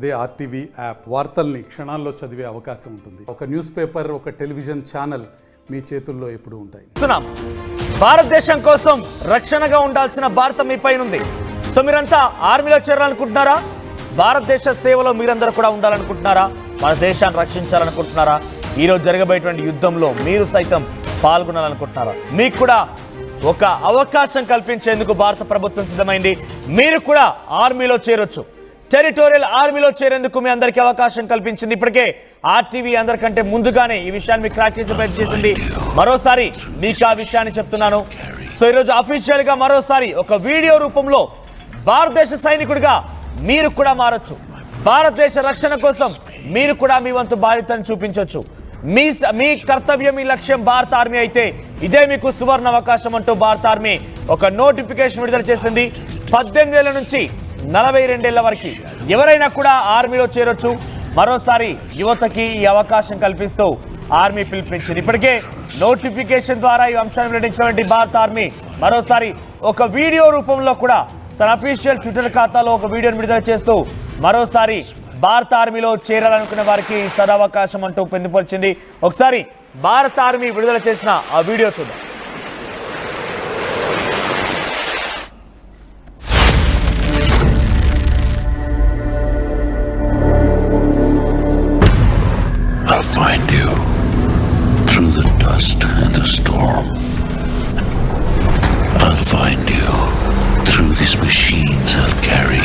అదే RTV app వార్తల్ని క్షణాల్లో చదివే అవకాశం ఉంటుంది. ఒక న్యూస్ పేపర్, ఒక టెలివిజన్ ఛానల్ మీ చేతుల్లో ఎప్పుడూ ఉంటాయి. భారతదేశం కోసం రక్షణగా ఉండాల్సిన భారతం మీ పైన ఉంది. సో మీరంతా ఆర్మీలో చేరాలనుకుంటున్నారా? భారతదేశ సేవలో మీరందరూ కూడా ఉండాలనుకుంటున్నారా? మన దేశాన్ని రక్షించాలనుకుంటున్నారా? ఈరోజు జరగబోయేటువంటి యుద్ధంలో మీరు సైతం పాల్గొనాలనుకుంటున్నారా? మీకు కూడా ఒక అవకాశం కల్పించేందుకు భారత ప్రభుత్వం సిద్ధమైంది. మీరు కూడా ఆర్మీలో చేరొచ్చు. టెరిటోరియల్ ఆర్మీలో చేరేందుకు మీ అందరికీ అవకాశం కల్పించింది. ఇప్పటికే ఆర్టీవీ అందరికంటే ముందుగానే ఈ విషయాన్ని మీకు క్రాక్ చేసి ప్రయత్నం చేసింది. మరోసారి మీకు ఆ విషయాన్ని చెప్తున్నాను. సో ఈరోజు అఫీషియల్ గా మరోసారి ఒక వీడియో రూపంలో భారతదేశ సైనికుడిగా మీరు కూడా మారొచ్చు. భారతదేశ రక్షణ కోసం మీరు కూడా మీ వంతు బాధ్యతను చూపించవచ్చు. మీ కర్తవ్యం, మీ లక్ష్యం భారత ఆర్మీ అయితే ఇదే మీకు సువర్ణ అవకాశం అంటూ భారత ఆర్మీ ఒక నోటిఫికేషన్ విడుదల చేసింది. 18 ఏళ్ల నుంచి 42 ఏళ్ల వరకు ఎవరైనా కూడా ఆర్మీలో చేరొచ్చు. మరోసారి యువతకి ఈ అవకాశం కల్పిస్తూ ఆర్మీ పిలుపునిచ్చింది. ఇప్పటికే నోటిఫికేషన్ ద్వారా ఈ అంశాన్ని వెల్లడించినటువంటి భారత ఆర్మీ మరోసారి ఒక వీడియో రూపంలో కూడా తన అఫీషియల్ ట్విట్టర్ ఖాతాలో ఒక వీడియోని విడుదల చేస్తూ మరోసారి భారత ఆర్మీలో చేరాలనుకున్న వారికి సదవకాశం అంటూ పొందుపరిచింది. ఒకసారి భారత ఆర్మీ విడుదల చేసిన ఆ వీడియో చూద్దాం. I'll find you through the dust and the storm. I'll find you through these machines I'll carry.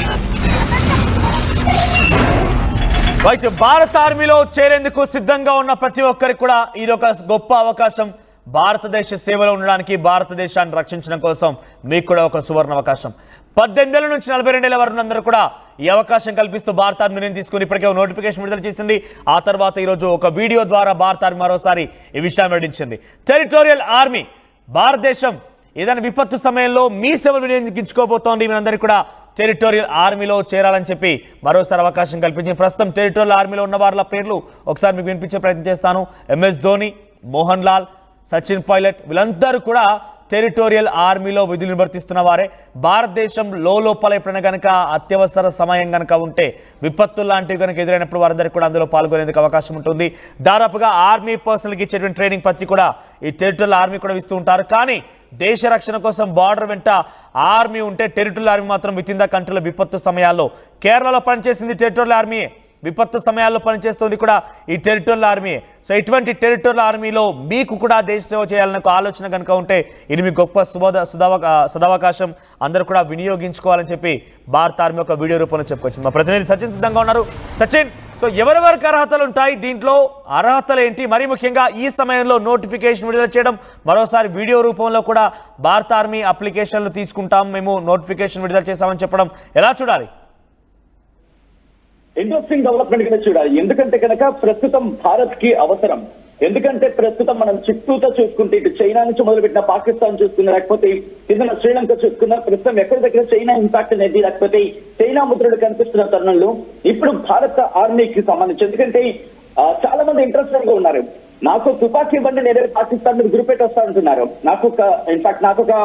Right, భారత ఆర్మీలో చేరేందుకు సిద్ధంగా ఉన్న ప్రతి ఒక్కరికి కూడా ఇది ఒక గొప్ప అవకాశం. భారతదేశ సేవలో ఉండడానికి, భారతదేశాన్ని రక్షించడం కోసం మీకు కూడా ఒక సువర్ణ అవకాశం. 18 ఏళ్ల నుంచి 42 ఏళ్ల వరకు అందరూ కూడా ఈ అవకాశం కల్పిస్తూ భారత ఆర్మీ తీసుకుని ఇప్పటికే నోటిఫికేషన్ విడుదల చేసింది. ఆ తర్వాత ఈరోజు ఒక వీడియో ద్వారా భారత ఆర్మీ మరోసారి ఈ విషయాన్ని వెల్లడించింది. టెరిటోరియల్ ఆర్మీ భారతదేశం ఏదైనా విపత్తు సమయంలో మీ సేవలు వినియోగించుకోబోతోంది. మీరందరికీ కూడా టెరిటోరియల్ ఆర్మీలో చేరాలని చెప్పి మరోసారి అవకాశం కల్పించింది. ప్రస్తుతం టెరిటోరియల్ ఆర్మీలో ఉన్న వారి పేర్లు ఒకసారి మీకు వినిపించే ప్రయత్నం చేస్తాను. MS ధోని, మోహన్ లాల్, సచిన్ పైలట్ వీళ్ళందరూ కూడా టెరిటోరియల్ ఆర్మీలో విధులు నిర్వర్తిస్తున్న వారే. భారతదేశం లోపల ఎప్పుడైనా కనుక అత్యవసర సమయం కనుక ఉంటే, విపత్తులు లాంటివి కనుక ఎదురైనప్పుడు వారందరికీ కూడా అందులో పాల్గొనేందుకు అవకాశం ఉంటుంది. దాదాపుగా ఆర్మీ పర్సనల్కి ఇచ్చేటువంటి ట్రైనింగ్ ప్రతి కూడా ఈ టెరిటోరియల్ ఆర్మీ కూడా ఇస్తూ ఉంటారు. కానీ దేశ రక్షణ కోసం బార్డర్ వెంట ఆర్మీ ఉంటే, టెరిటోరియల్ ఆర్మీ మాత్రం విత్ ఇన్ ద కంట్రీలో విపత్తు సమయాల్లో కేరళలో పనిచేసింది టెరిటోరియల్ ఆర్మీ. విపత్తు సమయాల్లో పనిచేస్తుంది కూడా ఈ టెరిటోరియల్ ఆర్మీ. సో ఇటువంటి టెరిటోరియల్ ఆర్మీలో మీకు కూడా దేశ సేవ చేయాలన్న ఆలోచన కనుక ఉంటే ఇది మీకు గొప్ప సదవకాశం. అందరూ కూడా వినియోగించుకోవాలని చెప్పి భారత ఆర్మీ ఒక వీడియో రూపంలో చెప్పుకోవచ్చు. మా ప్రతినిధి సచిన్ సిద్ధంగా ఉన్నారు. సచిన్, సో ఎవరెవరికి అర్హతలు ఉంటాయి, దీంట్లో అర్హతలు ఏంటి, మరీ ముఖ్యంగా ఈ సమయంలో నోటిఫికేషన్ విడుదల చేయడం, మరోసారి వీడియో రూపంలో కూడా భారత ఆర్మీ అప్లికేషన్లు తీసుకుంటాం, మేము నోటిఫికేషన్ విడుదల చేశామని చెప్పడం ఎలా చూడాలి? ఇంట్రెస్టింగ్ డెవలప్మెంట్ కింద చూడాలి. ఎందుకంటే కనుక ప్రస్తుతం భారత్ కి అవసరం. ఎందుకంటే ప్రస్తుతం మనం చుట్టూతో చూసుకుంటే ఇటు చైనా నుంచి మొదలుపెట్టిన పాకిస్తాన్ చూసుకున్నా, లేకపోతే కింద శ్రీలంక చూసుకున్నా, ప్రస్తుతం ఎక్కడి దగ్గర చైనా ఇంపాక్ట్ అనేది, లేకపోతే చైనా ముద్రలు కనిపిస్తున్న తరుణంలో ఇప్పుడు భారత ఆర్మీకి సంబంధించి, ఎందుకంటే చాలా మంది ఇంట్రెస్టెడ్ గా ఉన్నారు. నాకు తుపాకీ బండి నేనే పాకిస్తాన్ మీద గురిపెట్టి వస్తా అంటున్నారు. నాకు ఒక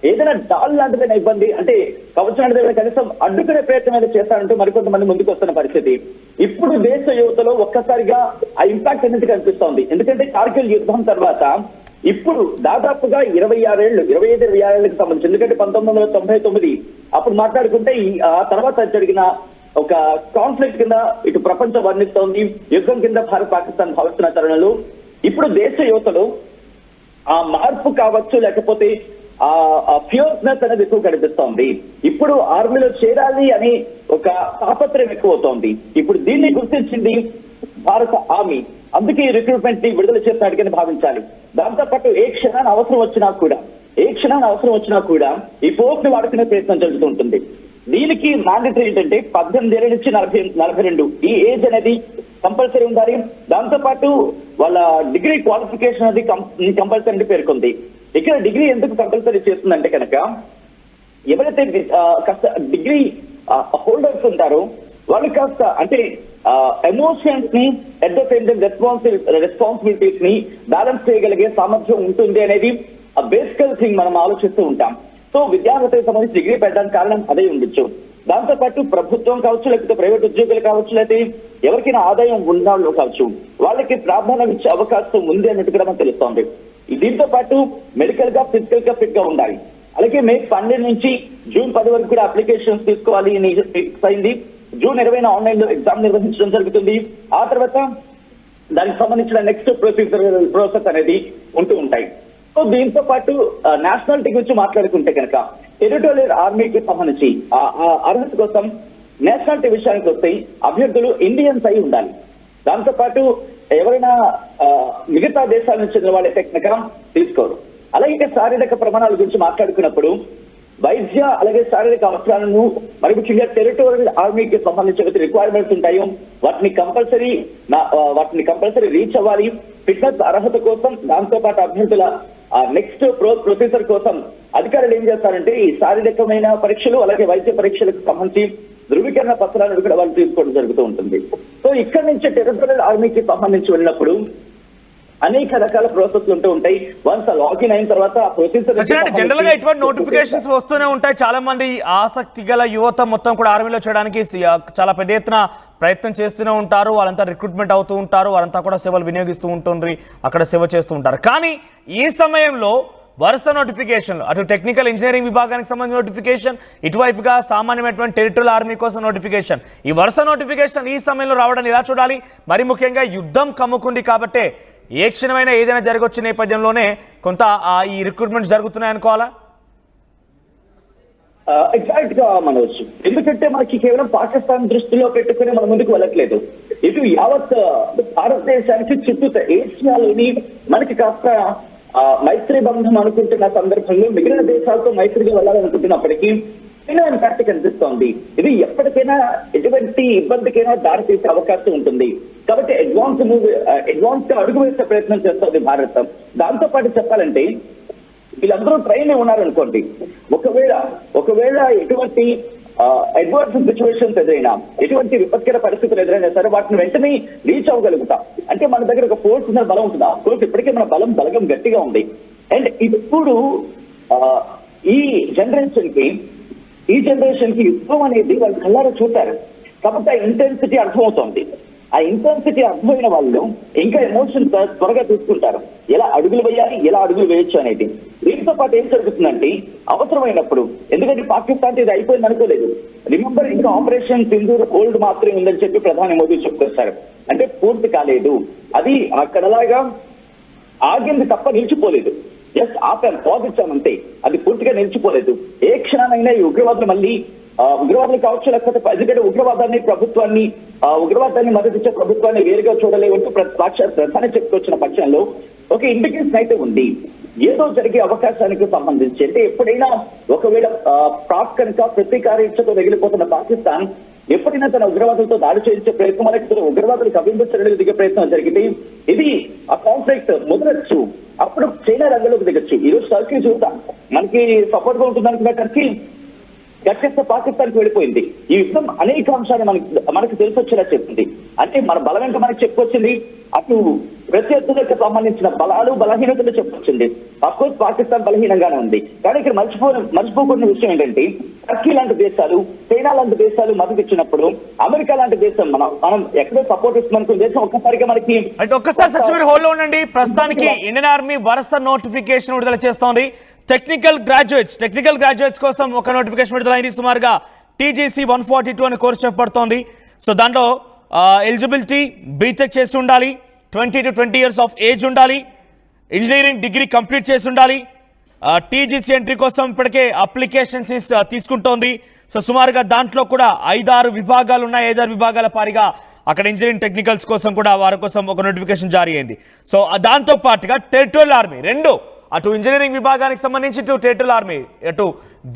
ఏదైనా డాల్ లాంటిదైనా ఇబ్బంది అంటే కవచం లాంటిదైనా కనీసం అడ్డుకునే ప్రయత్నం అయితే చేస్తారంటూ మరికొంతమంది ముందుకు వస్తున్న పరిస్థితి. ఇప్పుడు దేశ యువతలో ఒక్కసారిగా ఆ ఇంపాక్ట్ అనేది కనిపిస్తోంది. ఎందుకంటే కార్గిల్ యుద్ధం తర్వాత ఇప్పుడు దాదాపుగా 25 ఏళ్లకు సంబంధించి, ఎందుకంటే 1999 అప్పుడు మాట్లాడుకుంటే ఆ తర్వాత జరిగిన ఒక కాన్ఫ్లిక్ట్ కింద ఇటు ప్రపంచం వర్ణిస్తోంది, యుద్ధం కింద భారత్ పాకిస్తాన్ భావిస్తున్న తరుణంలో ఇప్పుడు దేశ యువతలో ఆ మార్పు కావచ్చు, లేకపోతే ఆ ఫ్యూర్నెస్ అనేది ఎక్కువ కనిపిస్తోంది. ఇప్పుడు ఆర్మీలో చేరాలి అని ఒక తాపత్రయం ఎక్కువ అవుతోంది. ఇప్పుడు దీన్ని గుర్తించింది భారత ఆర్మీ. అందుకే ఈ రిక్రూట్మెంట్ ని విడుదల చేసినట్టుగానే భావించాలి. దాంతోపాటు ఏ క్షణాన్ని అవసరం వచ్చినా కూడా ఈ ఫోర్స్ ని వాడుకునే ప్రయత్నం జరుగుతూ ఉంటుంది. దీనికి మ్యాండేటరీ ఏంటంటే 18 ఏళ్ల నుంచి 42 ఈ ఏజ్ అనేది కంపల్సరీ ఉండాలి. దాంతోపాటు వాళ్ళ డిగ్రీ క్వాలిఫికేషన్ అనేది కంపల్సరీ పేర్కొంది. ఇక్కడ డిగ్రీ ఎందుకు కంపల్సరీ చేస్తుందంటే కనుక ఎవరైతే డిగ్రీ హోల్డర్స్ ఉంటారో వాళ్ళు కాస్త అంటే ఎమోషన్స్ ని at the same time responsibilities ని బ్యాలెన్స్ చేయగలిగే సామర్థ్యం ఉంటుంది అనేది బేసికల్ థింగ్ మనం ఆలోచిస్తూ ఉంటాం. సో విద్యార్థులకు సంబంధించి డిగ్రీ పెట్టడానికి కారణం అదే ఉండొచ్చు. దాంతో పాటు ప్రభుత్వం కావచ్చు, లేకపోతే ప్రైవేట్ ఉద్యోగులు కావచ్చు, లేకపోతే ఎవరికైనా ఆదాయం ఉన్న వాళ్ళు కావచ్చు, వాళ్ళకి ప్రాధాన్యం ఇచ్చే అవకాశం ఉంది అన్నట్టు కూడా మనకు తెలుస్తోంది. దీంతో పాటు మెడికల్ గా, ఫిజికల్ గా ఫిట్ గా ఉండాలి. అలాగే మే 12 నుంచి జూన్ 10 వరకు కూడా అప్లికేషన్స్ తీసుకోవాలి అని ఫిక్స్ అయింది. జూన్ 20న ఆన్లైన్ లో ఎగ్జామ్ నిర్వహించడం జరుగుతుంది. ఆ తర్వాత దానికి సంబంధించిన నెక్స్ట్ ప్రాసెస్ అనేది ఉంటూ ఉంటాయి. సో దీంతో పాటు నేషనాలిటీ గురించి మాట్లాడుకుంటే కనుక టెరిటోరియల్ ఆర్మీకి సంబంధించి అర్హత కోసం నేషనాలిటీ విషయానికి వస్తే అభ్యర్థులు ఇండియన్స్ అయి ఉండాలి. దాంతో పాటు ఎవరైనా మిగతా దేశాల నుంచి చెందిన వాళ్ళైతే కనుక తీసుకోరు. అలాగే శారీరక ప్రమాణాల గురించి మాట్లాడుకున్నప్పుడు వైద్య అలాగే శారీరక అవసరాలను మరి ముఖ్యంగా టెరిటోరియల్ ఆర్మీకి సంబంధించిన రిక్వైర్మెంట్స్ ఉంటాయో వాటిని కంపల్సరీ రీచ్ అవ్వాలి. ఫిట్నెస్ అర్హత కోసం, దాంతో పాటు అభ్యర్థుల నెక్స్ట్ ప్రొసీజర్ కోసం అధికారులు ఏం చేస్తారంటే ఈ శారీరకమైన పరీక్షలు అలాగే వైద్య పరీక్షలకు సంబంధించి ధృవీకరణ పత్రాలను కూడా వాళ్ళు తీసుకోవడం జరుగుతూ ఉంటుంది. సో ఇక్కడ నుంచి టెరిటోరియల్ ఆర్మీకి సంబంధించి వెళ్ళినప్పుడు అనేక రకాల ప్రాసెస్ ఉంటూ ఉంటాయి. వన్స్ లాగిన్ అయిన తర్వాత ఆ ప్రొసీజర్ జనరల్ గా ఇటువంటి నోటిఫికేషన్స్ వస్తూనే ఉంటాయి. చాలా మంది ఆసక్తి గల యువత మొత్తం కూడా ఆర్మీలో చేయడానికి చాలా పెద్ద ఎత్తున ప్రయత్నం చేస్తూనే ఉంటారు. వాళ్ళంతా రిక్రూట్మెంట్ అవుతూ ఉంటారు, వారంతా కూడా సేవలు వినియోగిస్తూ ఉంటుంది, అక్కడ సేవ చేస్తూ ఉంటారు. కానీ ఈ సమయంలో వరుస నోటిఫికేషన్లు, అటు టెక్నికల్ ఇంజనీరింగ్ విభాగానికి సంబంధించిన నోటిఫికేషన్, ఇటువైపుగా సామాన్యమైనటువంటి టెరిటోరియల్ ఆర్మీ కోసం నోటిఫికేషన్, ఈ వరుస నోటిఫికేషన్ ఈ సమయంలో రావడాన్ని ఎలా చూడాలి? మరి ముఖ్యంగా యుద్ధం కమ్ముకుంది కాబట్టే ఏ క్షణమైనా ఏదైనా జరగొచ్చే నేపథ్యంలోనే కొంత ఈ రిక్రూట్మెంట్ జరుగుతున్నాయి అనుకోవాలా? ఎగ్జాక్ట్ గా మనవచ్చు. ఎందుకంటే మనకి కేవలం పాకిస్తాన్ దృష్టిలో పెట్టుకుని మనం ముందుకు వెళ్ళట్లేదు. ఇటు యావత్ భారతదేశానికి చుట్టూ ఏషియాలోని మనకి కాస్త మైత్రి బంధం అనుకుంటున్న సందర్భంలో మిగిలిన దేశాలతో మైత్రిగా వెళ్ళాలనుకుంటున్నప్పటికీ చిన్న ఇంపాక్ట్ కనిపిస్తోంది. ఇది ఎప్పటికైనా ఎటువంటి ఇబ్బందికైనా దారి తీసే అవకాశం ఉంటుంది. కాబట్టి అడ్వాన్స్ గా అడుగు వేసే ప్రయత్నం చేస్తుంది భారత్. దాంతో పాటు చెప్పాలంటే వీళ్ళందరూ ట్రైన్ ఉన్నారనుకోండి, ఒకవేళ ఎటువంటి అడ్వర్స్ సిచ్యువేషన్స్ ఎదురైనా, ఎటువంటి విపత్కర పరిస్థితులు ఎదురైనా సరే వాటిని వెంటనే రీచ్ అవ్వగలుగుతాం. అంటే మన దగ్గర ఒక ఫోర్స్ ఉన్న బలం ఉంటుందా? ఫోర్స్ ఇప్పటికే మన బలగం గట్టిగా ఉంది. అండ్ ఇప్పుడు ఈ జనరేషన్ కి యుద్ధం అనేది వాళ్ళు కళ్ళారా చూశారు కాబట్టి ఆ ఇంటెన్సిటీ అర్థమవుతోంది. ఆ ఇంటెన్సిటీ అర్థమైన వాళ్ళు ఇంకా ఎమోషన్స్ త్వరగా తీసుకుంటారు, ఎలా అడుగులు వేయాలి, ఎలా అడుగులు వేయొచ్చు అనేది. దీంతో పాటు ఏం జరుగుతుందంటే అవసరమైనప్పుడు, ఎందుకంటే పాకిస్తాన్ ఇది అయిపోయింది అనుకోలేదు, రిమెంబర్ ఇంకా ఆపరేషన్ సింధూర్ హోల్డ్ మాత్రమే ఉందని చెప్పి ప్రధాని మోదీ చెప్తారు. అంటే పూర్తి కాలేదు, అది అక్కడలాగా ఆగింది తప్ప నిలిచిపోలేదు. జస్ట్ ఆపాం, పాజ్ ఇచ్చామంతే, అది పూర్తిగా నిలిచిపోలేదు. ఏ క్షణమైనా ఈ ఉగ్రవాదులు మళ్ళీ ఉగ్రవాదులు కావచ్చు, లేకపోతే ఎందుకంటే ఉగ్రవాదాన్ని మద్దతిచ్చే ప్రభుత్వాన్ని వేరుగా చూడలేవంటూ ప్రధాని చెప్పుకొచ్చిన పక్షంలో ఒక ఇండికేషన్ అయితే ఉంది. ఏదో జరిగే అవకాశానికి సంబంధించి అంటే ఎప్పుడైనా ఒకవేళ పాక్ కనుక ప్రతీకారీక్షతో రగిలిపోతున్న పాకిస్తాన్ ఎప్పుడైనా తన ఉగ్రవాదులతో దాడి చేయించే ప్రయత్నం, లేకపోతే ఉగ్రవాదులకు అభివృద్ధి దిగే ప్రయత్నం జరిగితే ఇది ఆ కాన్ఫ్లిక్ట్ ముదరచ్చు. అప్పుడు చైనా రంగంలోకి దిగచ్చు. ఈరోజు టర్కీ చూద్దాం, మనకి సపోర్ట్ గా ఉంటుంది అనుకున్న టర్కీ గట్టెస్తే పాకిస్తాన్కి వెళ్ళిపోయింది. ఈ యుద్ధం అనేక అంశాలు మనకు తెలిసొచ్చేలా చెప్తుంది. అంటే మన బలం ఏంటో మనకి చెప్పుకొచ్చింది, అటు ప్రత్యర్థులకు సంబంధించిన బలాలు బలహీనతలు చెప్పుకొచ్చింది. అఫ్కోర్స్ పాకిస్తాన్ బలహీనంగానే ఉంది, కానీ ఇక్కడ మర్చిపోకున్న విషయం ఏంటంటే టర్కీ లాంటి దేశాలు, చైనా లాంటి దేశాలు మద్దతు ఇచ్చినప్పుడు అమెరికా లాంటి దేశం మనం ఎక్కడో సపోర్ట్ ఇస్తున్న దేశం ఒక్కసారిగా మనకి ఒక్కసారి సచివ హోల్డ్ లో ఉండండి. ప్రస్తుతానికి ఇండియన్ ఆర్మీ వరుస నోటిఫికేషన్ విడుదల చేస్తోంది. టెక్నికల్ గ్రాడ్యుయేట్స్ కోసం ఒక నోటిఫికేషన్ విడుదలైంది. సుమారుగా TGC 142 అనే కోర్సు చెప్పబడుతోంది. సో దాంట్లో ఎలిజిబిలిటీ బీటెక్ చేసి ఉండాలి, 20 to 20 years ఆఫ్ ఏజ్ ఉండాలి, ఇంజనీరింగ్ డిగ్రీ కంప్లీట్ చేసి ఉండాలి. TGC ఎంట్రీ కోసం ఇప్పటికే అప్లికేషన్స్ తీసుకుంటోంది. సో సుమారుగా దాంట్లో కూడా 5-6 విభాగాలు ఉన్నాయి. 5-6 విభాగాల పారిగా అక్కడ ఇంజనీరింగ్ టెక్నికల్స్ కోసం కూడా వారి కోసం ఒక నోటిఫికేషన్ జారీ అయింది. సో దాంతో పాటుగా టెరిటోరియల్ ఆర్మీ రెండు, అటు ఇంజనీరింగ్ విభాగానికి సంబంధించి ఇటు టెరిటోరియల్ ఆర్మీ, అటు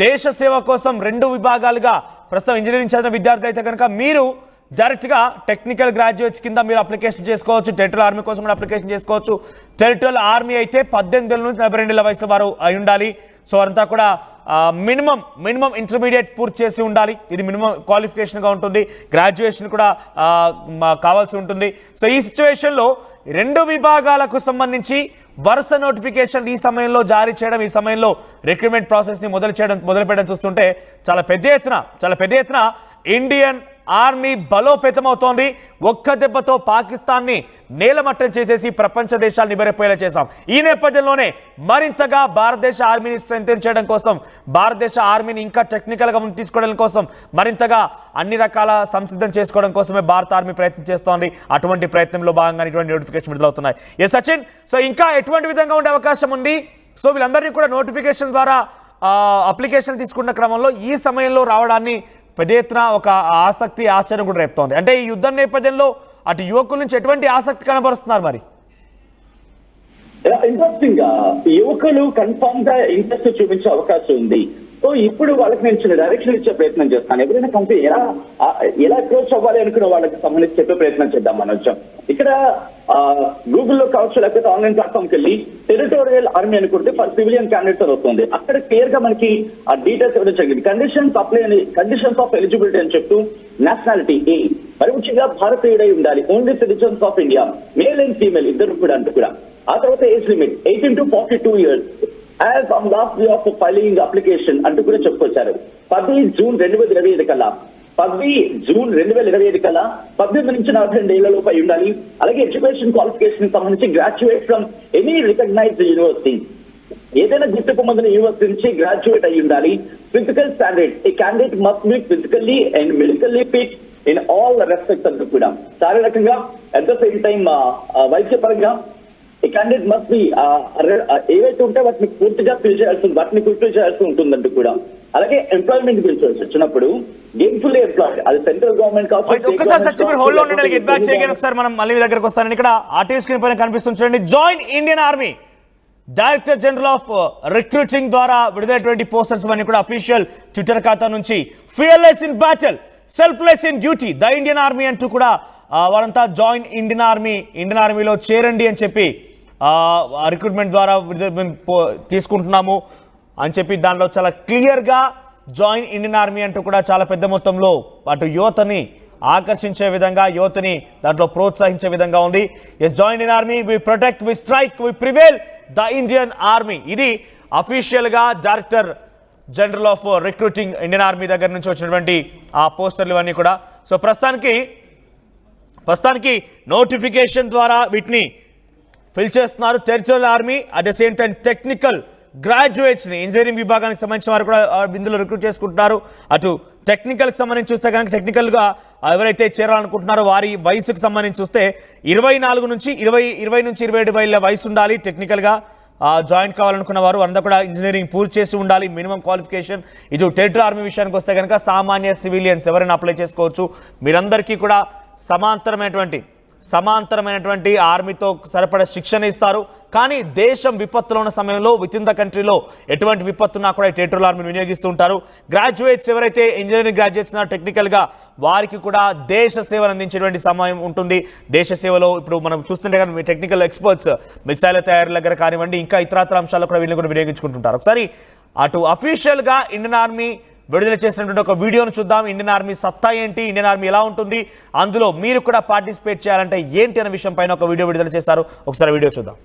దేశ సేవ కోసం 2 విభాగాలుగా ప్రస్తుతం ఇంజనీరింగ్ చదివిన విద్యార్థులు అయితే కనుక మీరు డైరెక్ట్గా టెక్నికల్ గ్రాడ్యుయేట్స్ కింద మీరు అప్లికేషన్ చేసుకోవచ్చు. టెరిటోరియల్ ఆర్మీ కోసం కూడా అప్లికేషన్ చేసుకోవచ్చు. టెరిటోరియల్ ఆర్మీ అయితే 18 నుంచి 42 ఏళ్ల వయసు వారు అయి ఉండాలి. సో వారంతా కూడా మినిమం ఇంటర్మీడియట్ పూర్తి చేసి ఉండాలి. ఇది మినిమం క్వాలిఫికేషన్గా ఉంటుంది. గ్రాడ్యుయేషన్ కూడా కావాల్సి ఉంటుంది. సో ఈ సిచ్యువేషన్లో రెండు విభాగాలకు సంబంధించి వరుస నోటిఫికేషన్ ఈ సమయంలో జారీ చేయడం, ఈ సమయంలో రిక్రూట్మెంట్ ప్రాసెస్ని మొదలుపెట్టడం చూస్తుంటే చాలా పెద్ద ఎత్తున ఇండియన్ ఆర్మీ బలోపేతమవుతోంది. ఒక్క దెబ్బతో పాకిస్తాన్ని నేలమట్టం చేసేసి ప్రపంచ దేశాలు నివ్వెరపోయేలా చేశాం. ఈ నేపథ్యంలోనే మరింతగా భారతదేశ ఆర్మీని స్ట్రెంథెన్ చేయడం కోసం, భారతదేశ ఆర్మీని ఇంకా టెక్నికల్గా తీసుకోవడం కోసం, మరింతగా అన్ని రకాల సంసిద్ధం చేసుకోవడం కోసమే భారత ఆర్మీ ప్రయత్నం చేస్తోంది. అటువంటి ప్రయత్నంలో భాగంగా ఇటువంటి నోటిఫికేషన్ విడుదలవుతున్నాయి. ఎస్ సచిన్, సో ఇంకా ఎటువంటి విధంగా ఉండే అవకాశం ఉంది? సో వీళ్ళందరినీ కూడా నోటిఫికేషన్ ద్వారా అప్లికేషన్ తీసుకున్న క్రమంలో ఈ సమయంలో రావడాన్ని పెద్ద ఎత్తున ఒక ఆసక్తి, ఆశ్చర్యం కూడా రేపుతోంది. అంటే ఈ యుద్ధం నేపథ్యంలో అటు యువకుల నుంచి ఎటువంటి ఆసక్తి కనబరుస్తున్నారు? మరి ఇంట్రెస్టింగ్ గా యువకులు కన్ఫర్మ్ గా ఇంట్రెస్ట్ చూపించే అవకాశం ఉంది. సో ఇప్పుడు వాళ్ళకి నేను చిన్న డైరెక్షన్ ఇచ్చే ప్రయత్నం చేస్తాను. ఎవరైనా కంపెనీ ఎలా అప్రోచ్ అవ్వాలి అనుకున్న వాళ్ళకి సంబంధించి చెప్పే ప్రయత్నం చేద్దాం. మనం వచ్చాం ఇక్కడ గూగుల్లో కావచ్చు, లేకపోతే ఆన్లైన్ ప్లాట్ఫామ్కి వెళ్ళి టెరిటోరియల్ ఆర్మీ అనుకుంటే ఫర్ సివిలియన్ క్యాండిడేట్స్ అని వస్తుంది. అక్కడ క్లియర్ గా మనకి ఆ డీటెయిల్స్ ఇవ్వడం జరిగింది. కండిషన్స్ ఆఫ్ ఎలిజిబిలిటీ అని చెప్తూ నేషనాలిటీ ఏ, మరి ముఖ్యంగా భారతీయుడై ఉండాలి, only citizens of India, male and female ఇద్దరు కూడా అంటూ కూడా. ఆ తర్వాత age limit 18 to 42 years as on last day of filing application అంటూ కూడా చెప్పుకొచ్చారు. 10 జూన్ 2025 కల్లా 18 నుంచి 42 ఏళ్ల లోపు అయి ఉండాలి. అలాగే ఎడ్యుకేషన్ క్వాలిఫికేషన్ సంబంధించి graduate from any recognised university, ఏదైనా గుర్తింపు పొందిన యూనివర్సిటీ నుంచి గ్రాడ్యుయేట్ అయి ఉండాలి. Physical standard, a candidate must be physically and medically fit in all respects అంటూ కూడా. శారీరకంగా అట్ ద సేమ్ టైం వైద్యపరంగా ఈ క్యాండిడేట్ మస్ట్ బి ఏవైతే ఉంటే వాటిని పూర్తిగా ఫిల్ చేయాల్సి ఉంటుందంటూ కూడా. అలాగే ఎంప్లాయ్మెంట్ గురించి వచ్చినప్పుడు గేమ్ఫుల్లీ ఎంప్లాయిడ్, అది సెంట్రల్ గవర్నమెంట్ కావచ్చు. ఒకసారి మనం మళ్ళీ దగ్గరకు వస్తాను. ఇక్కడ ఆర్టీవీ స్క్రీన్ పైన కనిపిస్తుంది చూడండి, join Indian army. Director general of recruiting ద్వారా విడుదలైనటువంటి పోస్టర్స్ అన్ని కూడా అఫీషియల్ ట్విట్టర్ ఖాతా నుంచి fearless in battle, selfless in duty, the Indian army అంటూ కూడా వారంతా జాయిన్ ఇండియన్ ఆర్మీలో చేరండి అని చెప్పి రిక్రూట్మెంట్ ద్వారా తీసుకుంటున్నాము అని చెప్పి దాంట్లో చాలా క్లియర్గా జాయిన్ ఇండియన్ ఆర్మీ అంటూ కూడా చాలా పెద్ద మొత్తంలో అటు యువతని ఆకర్షించే విధంగా, యువతని దాంట్లో ప్రోత్సహించే విధంగా ఉంది. Yes, join Indian army, we protect, we strike, we prevail, the Indian army. ఇది అఫీషియల్గా director general of recruiting Indian army దగ్గర నుంచి వచ్చినటువంటి ఆ పోస్టర్లు ఇవన్నీ కూడా. సో ప్రస్తుతానికి నోటిఫికేషన్ ద్వారా వీటిని ఫిల్ చేస్తున్నారు. Territorial army at the same time technical గ్రాడ్యుయేట్స్ని, ఇంజనీరింగ్ విభాగానికి సంబంధించిన వారు కూడా ఇందులో రిక్రూట్ చేసుకుంటున్నారు. అటు టెక్నికల్కి సంబంధించి చూస్తే కనుక టెక్నికల్గా ఎవరైతే చేరాలనుకుంటున్నారో వారి వయసుకు సంబంధించి చూస్తే 24 నుంచి 27 ఏళ్ళ వయసు ఉండాలి. టెక్నికల్గా జాయిన్ కావాలనుకున్న వారు అందరూ కూడా ఇంజనీరింగ్ పూర్తి చేసి ఉండాలి, మినిమం క్వాలిఫికేషన్. ఇది టెరిటరీ ఆర్మీ విషయానికి వస్తే కనుక సామాన్య సివిలియన్స్ ఎవరైనా అప్లై చేసుకోవచ్చు. మీరందరికీ కూడా సమాంతరమైనటువంటి ఆర్మీతో సరిపడే శిక్షణ ఇస్తారు. కానీ దేశం విపత్తులో ఉన్న సమయంలో విత్ ఇన్ ద కంట్రీలో ఎటువంటి విపత్తున్నా కూడా టెరిటరియల్ ఆర్మీని వినియోగిస్తూ ఉంటారు. గ్రాడ్యుయేట్స్ ఎవరైతే ఇంజనీరింగ్ గ్రాడ్యుయేట్స్ టెక్నికల్గా వారికి కూడా దేశ సేవలు అందించేటువంటి సమయం ఉంటుంది. దేశ సేవలో ఇప్పుడు మనం చూస్తుంటే కానీ టెక్నికల్ ఎక్స్పర్ట్స్ మిసైల్ తయారీ దగ్గర కానివ్వండి, ఇంకా ఇతరత్ర అంశాలు కూడా వీళ్ళని కూడా వినియోగించుకుంటుంటారు. ఒకసారి అటు అఫీషియల్గా ఇండియన్ ఆర్మీ విడుదల చేసినటువంటి ఒక వీడియోను చూద్దాం. ఇండియన్ ఆర్మీ సత్తా ఏంటి, ఇండియన్ ఆర్మీ ఎలా ఉంటుంది, అందులో మీరు కూడా పార్టిసిపేట్ చేయాలంటే ఏంటి అనే విషయం పైన ఒక వీడియో విడుదల చేశారు. ఒకసారి వీడియో చూద్దాం.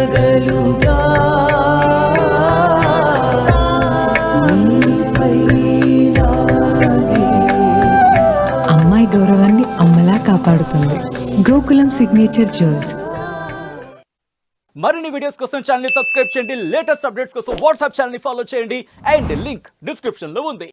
పగలుగా అమ్మాయి గౌరవాన్ని అమ్మలా కాపాడుతుంది గోకులం సిగ్నేచర్ జ్యువెల్స్. మరిన్ని వీడియోస్ కోసం ఛానల్ ని సబ్స్క్రైబ్ చేయండి. లేటెస్ట్ అప్డేట్స్ కోసం వాట్సాప్ ఛానల్ ని ఫాలో చేయండి. అండ్ లింక్ డిస్క్రిప్షన్ లో ఉంది.